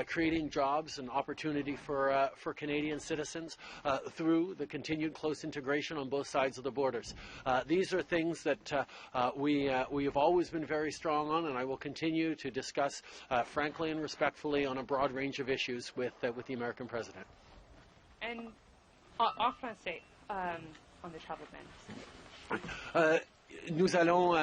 creating jobs and opportunity for Canadian citizens through the continued close integration on both sides of the borders. These are things that we have always been very strong on, and I will continue to discuss frankly and respectfully on a broad range of issues with the American President. And en français, on the travel ban. Nous allons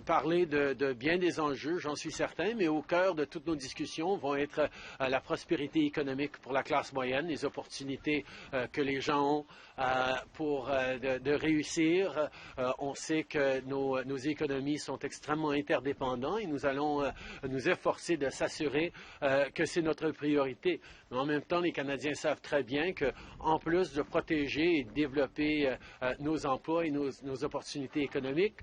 parler de bien des enjeux, j'en suis certain, mais au cœur de toutes nos discussions vont être la prospérité économique pour la classe moyenne, les opportunités que les gens ont pour de réussir. On sait que nos économies sont extrêmement interdépendantes et nous allons nous efforcer de s'assurer que c'est notre priorité. Mais en même temps, les Canadiens savent très bien qu'en plus de protéger et de développer nos emplois et nos opportunités économiques,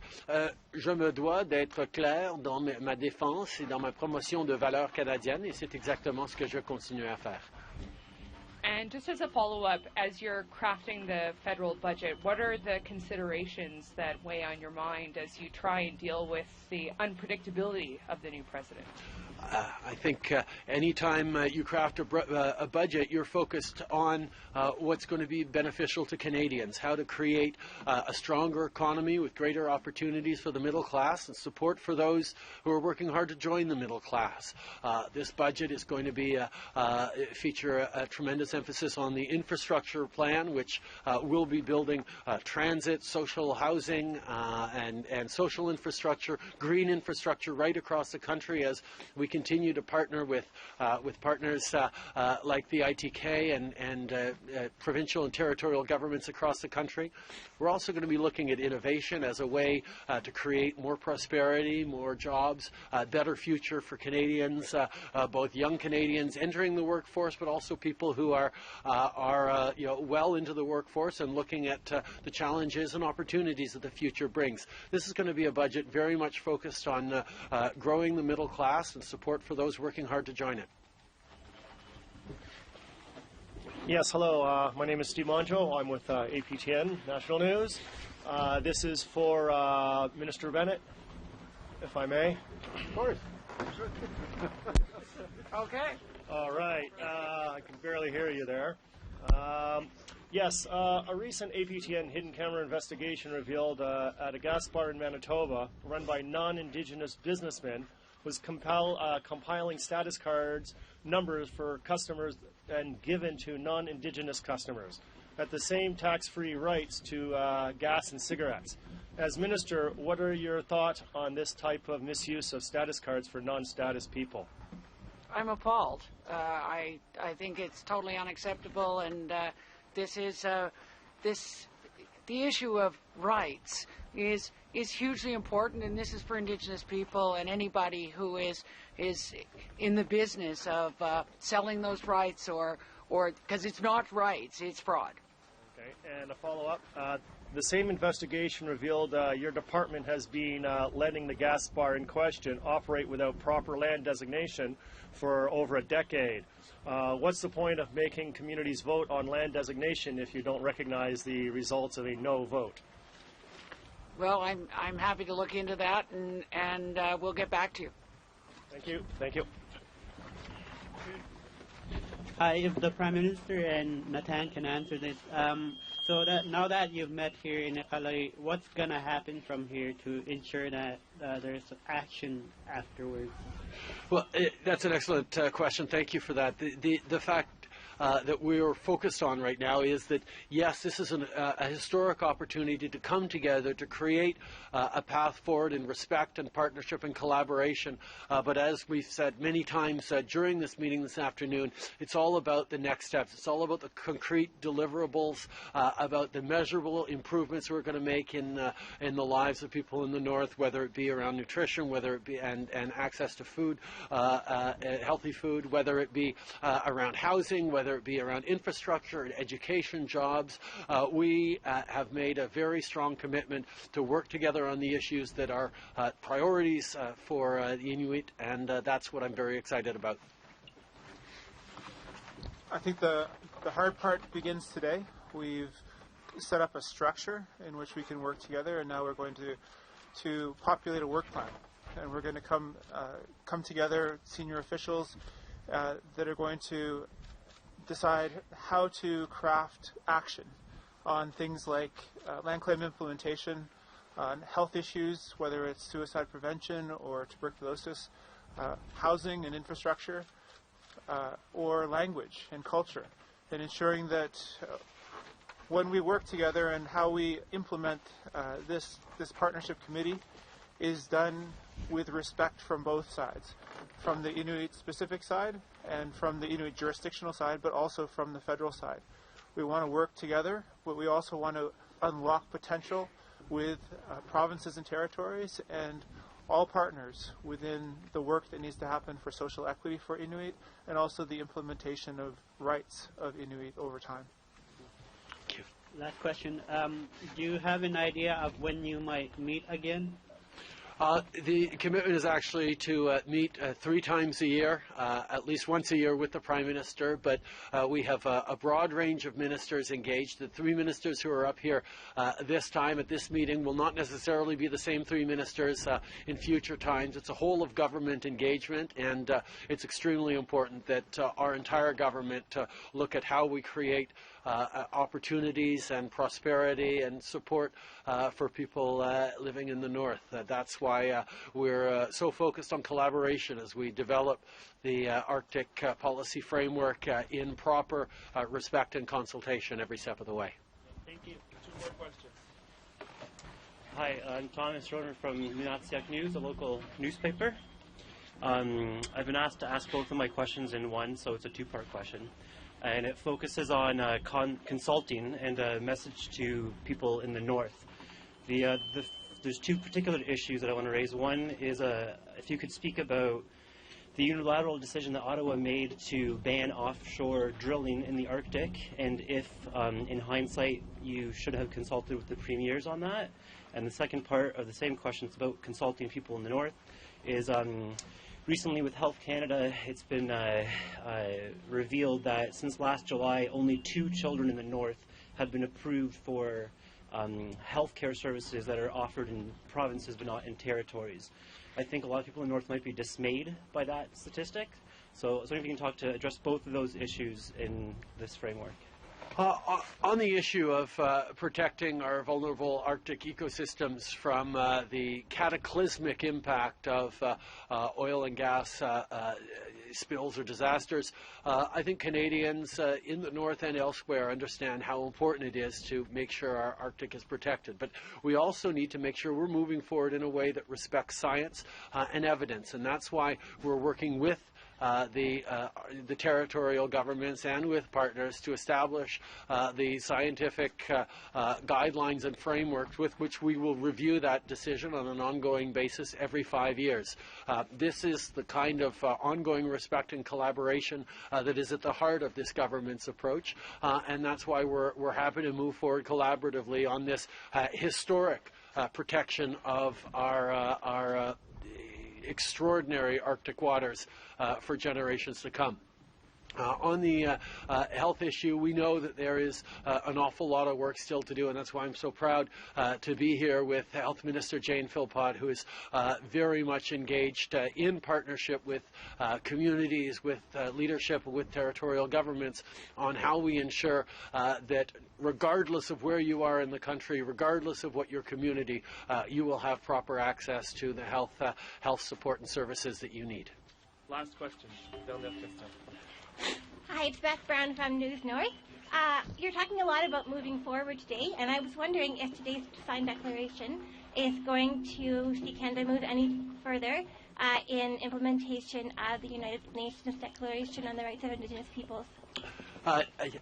je me dois d'être clair dans ma défense et dans ma promotion de valeurs canadiennes, et c'est exactement ce que je continue à faire. And just as a follow-up, as you're crafting the federal budget, what are the considerations that weigh on your mind as you try and deal with the unpredictability of the new president? I think anytime you craft a budget, you're focused on what's going to be beneficial to Canadians, how to create a stronger economy with greater opportunities for the middle class and support for those who are working hard to join the middle class. This budget is going to feature a tremendous emphasis on the infrastructure plan, which will be building transit, social housing, and social infrastructure, green infrastructure right across the country as we continue to partner with partners like the ITK and provincial and territorial governments across the country. We're also going to be looking at innovation as a way to create more prosperity, more jobs, a better future for Canadians, both young Canadians entering the workforce, but also people who are well into the workforce and looking at the challenges and opportunities that the future brings. This is going to be a budget very much focused on growing the middle class and support for those working hard to join it. Yes, hello. My name is Steve Monjo. I'm with APTN National News. This is for Minister Bennett, if I may. Of course. Okay. All right. I can barely hear you there. Yes, a recent APTN hidden camera investigation revealed at a gas bar in Manitoba run by non-Indigenous businessmen was compiling status cards numbers for customers and given to non-Indigenous customers at the same tax-free rights to gas and cigarettes. As Minister, what are your thoughts on this type of misuse of status cards for non-status people? I'm appalled. I think it's totally unacceptable, and the issue of rights is hugely important, and this is for Indigenous people and anybody who is in the business of selling those rights or because it's not rights, it's fraud. Okay, and a follow-up. The same investigation revealed your department has been letting the gas bar in question operate without proper land designation for over a decade. What's the point of making communities vote on land designation if you don't recognize the results of a no vote? Well, I'm happy to look into that, and we'll get back to you. Thank you. Thank you. Hi, if the Prime Minister and Nathan can answer this. So that now that you've met here in Iqaluit, what's going to happen from here to ensure that there's action afterwards? Well, that's an excellent question. Thank you for that. The fact that we're focused on right now is that, yes, this is a historic opportunity to come together to create a path forward in respect and partnership and collaboration. But as we've said many times during this meeting this afternoon, it's all about the next steps. It's all about the concrete deliverables, about the measurable improvements we're going to make in the lives of people in the North, whether it be around nutrition, whether it be and access to food, healthy food, whether it be around housing, whether it be around infrastructure, education, jobs. We have made a very strong commitment to work together on the issues that are priorities for the Inuit, and that's what I'm very excited about. I think the hard part begins today. We've set up a structure in which we can work together, and now we're going to populate a work plan. And we're going to come together, senior officials, that are going to decide how to craft action on things like land claim implementation, on health issues, whether it's suicide prevention or tuberculosis, housing and infrastructure, or language and culture, and ensuring that when we work together and how we implement this partnership committee is done with respect from both sides, from the Inuit specific side and from the Inuit jurisdictional side, but also from the federal side. We want to work together, but we also want to unlock potential with provinces and territories and all partners within the work that needs to happen for social equity for Inuit and also the implementation of rights of Inuit over time. Thank you. Last question. Do you have an idea of when you might meet again? The commitment is actually to meet 3 times a year, at least once a year with the Prime Minister, but we have a broad range of ministers engaged. The 3 ministers who are up here this time at this meeting will not necessarily be the same 3 ministers in future times. It's a whole of government engagement, and it's extremely important that our entire government look at how we create opportunities and prosperity and support for people living in the North. That's why we're so focused on collaboration as we develop the Arctic policy framework in proper respect and consultation every step of the way. Thank you. 2 more questions. Hi, I'm Thomas Schroeder from Nunatsiaq News, a local newspaper. I've been asked to ask both of my questions in one, so it's a 2-part question. And it focuses on consulting and a message to people in the North. There's 2 particular issues that I want to raise. One is if you could speak about the unilateral decision that Ottawa made to ban offshore drilling in the Arctic, and if, in hindsight, you should have consulted with the premiers on that. And the second part of the same question is about consulting people in the North is recently with Health Canada, it's been revealed that since last July, only 2 children in the North have been approved for health care services that are offered in provinces but not in territories. I think a lot of people in the North might be dismayed by that statistic. So if you can address both of those issues in this framework. On the issue of protecting our vulnerable Arctic ecosystems from the cataclysmic impact of oil and gas spills or disasters, I think Canadians in the North and elsewhere understand how important it is to make sure our Arctic is protected. But we also need to make sure we're moving forward in a way that respects science and evidence, and that's why we're working with the territorial governments and with partners to establish the scientific guidelines and frameworks with which we will review that decision on an ongoing basis every 5 years. This is the kind of ongoing respect and collaboration that is at the heart of this government's approach, and that's why we're happy to move forward collaboratively on this historic protection of our extraordinary Arctic waters for generations to come. On the health issue, we know that there is an awful lot of work still to do, and that's why I'm so proud to be here with Health Minister Jane Philpott, who is very much engaged in partnership with communities, with leadership, with territorial governments on how we ensure that regardless of where you are in the country, regardless of what your community, you will have proper access to the health support and services that you need. Last question. Hi, it's Beth Brown from News North. You're talking a lot about moving forward today, and I was wondering if today's signed declaration is going to see Canada move any further in implementation of the United Nations Declaration on the Rights of Indigenous Peoples.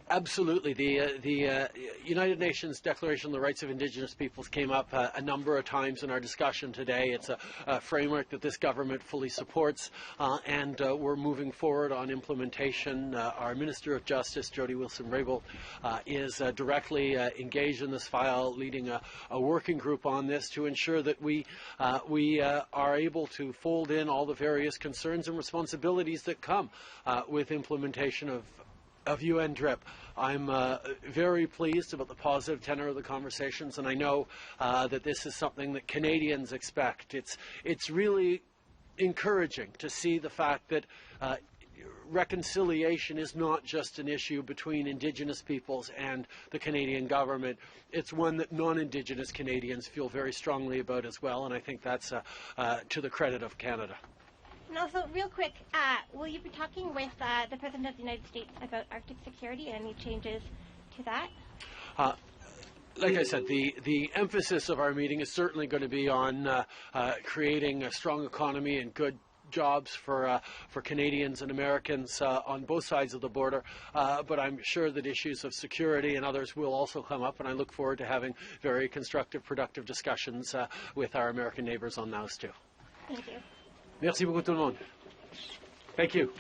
Absolutely. The United Nations Declaration on the Rights of Indigenous Peoples came up a number of times in our discussion today. It's a framework that this government fully supports, and we're moving forward on implementation. Our Minister of Justice, Jody Wilson-Raybould, is directly engaged in this file, leading a working group on this to ensure that we are able to fold in all the various concerns and responsibilities that come with implementation of UN DRIP. I'm very pleased about the positive tenor of the conversations, and I know that this is something that Canadians expect. It's really encouraging to see the fact that reconciliation is not just an issue between Indigenous peoples and the Canadian government. It's one that non-Indigenous Canadians feel very strongly about as well, and I think that's to the credit of Canada. And also, real quick, will you be talking with the President of the United States about Arctic security and any changes to that? Like I said, the emphasis of our meeting is certainly going to be on creating a strong economy and good jobs for Canadians and Americans on both sides of the border, but I'm sure that issues of security and others will also come up, and I look forward to having very constructive, productive discussions with our American neighbours on those too. Thank you. Merci beaucoup tout le monde. Thank you.